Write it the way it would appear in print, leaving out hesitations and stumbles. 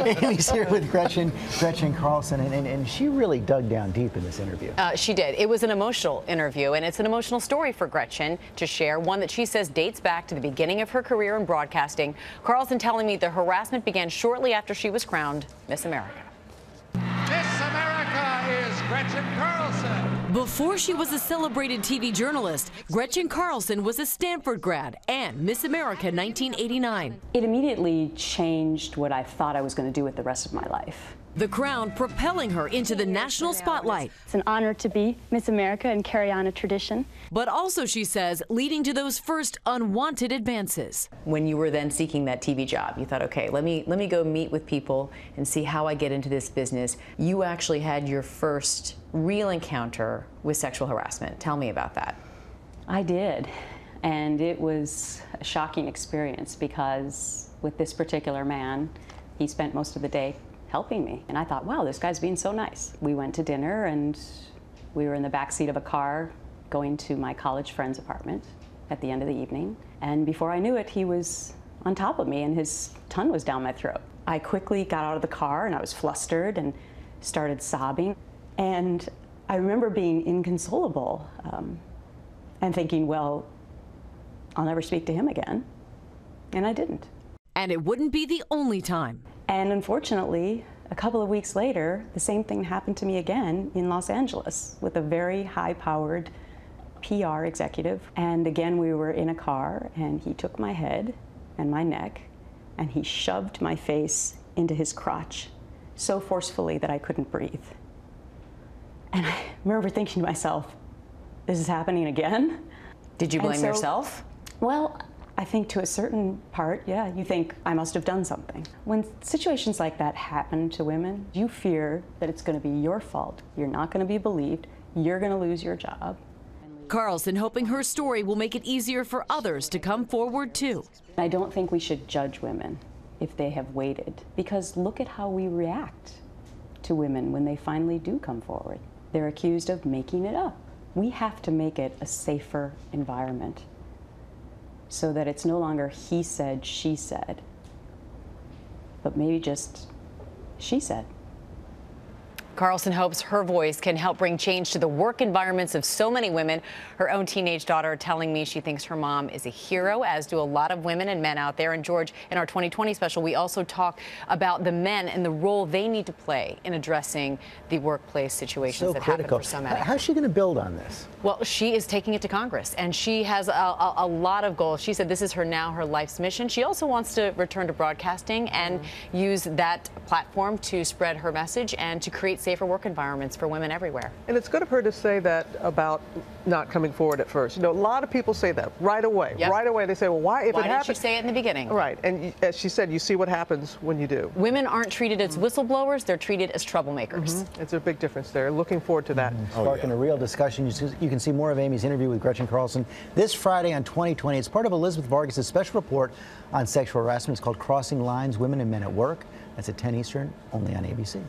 Amy's here with Gretchen Carlson, and she really dug down deep in this interview. She did. It was an emotional interview, and it's an emotional story for Gretchen to share, one that she says dates back to the beginning of her career in broadcasting. Carlson telling me the harassment began shortly after she was crowned Miss America. Miss America is Gretchen Carlson. Before she was a celebrated TV journalist, Gretchen Carlson was a Stanford grad and Miss America 1989. It immediately changed what I thought I was going to do with the rest of my life. The crown propelling her into the national spotlight. It's an honor to be Miss America and carry on a tradition. But also, she says, leading to those first unwanted advances. When you were then seeking that TV job, you thought, okay, let me go meet with people and see how I get into this business. You actually had your first real encounter with sexual harassment. Tell me about that. I did, and it was a shocking experience because with this particular man, he spent most of the day helping me. And I thought, wow, this guy's being so nice. We went to dinner and we were in the back seat of a car going to my college friend's apartment at the end of the evening. And before I knew it, he was on top of me and his tongue was down my throat. I quickly got out of the car and I was flustered and started sobbing. And I remember being inconsolable and thinking, well, I'll never speak to him again. And I didn't. And it wouldn't be the only time. And unfortunately, a couple of weeks later, the same thing happened to me again in Los Angeles with a very high-powered PR executive. And again, we were in a car, and he took my head and my neck, and he shoved my face into his crotch so forcefully that I couldn't breathe. And I remember thinking to myself, this is happening again? Did you blame yourself? Well, I think to a certain part, yeah, you think I must have done something. When situations like that happen to women, you fear that it's going to be your fault. You're not going to be believed. You're going to lose your job. Carlson hoping her story will make it easier for others to come forward too. I don't think we should judge women if they have waited, because look at how we react to women when they finally do come forward. They're accused of making it up. We have to make it a safer environment, so that it's no longer he said, she said, but maybe just she said. Carlson hopes her voice can help bring change to the work environments of so many women. Her own teenage daughter telling me she thinks her mom is a hero, as do a lot of women and men out there. And George, in our 2020 special, we also talk about the men and the role they need to play in addressing the workplace situations that happen for so many. How's she going to build on this? Well, she is taking it to Congress, and she has a lot of goals. She said this is her life's mission. She also wants to return to broadcasting and use that platform to spread her message and to create safer work environments for women everywhere. And it's good of her to say that about not coming forward at first. You know, a lot of people say that right away. Yep. Right away they say, well, why? If why it happens, didn't you say it in the beginning? Right. And as she said, you see what happens when you do. Women aren't treated as whistleblowers. They're treated as troublemakers. It's a big difference there. Looking forward to that. Sparking a real discussion. You can see more of Amy's interview with Gretchen Carlson this Friday on 2020. It's part of Elizabeth Vargas' special report on sexual harassment. It's called Crossing Lines, Women and Men at Work. That's at 10 Eastern, only on ABC.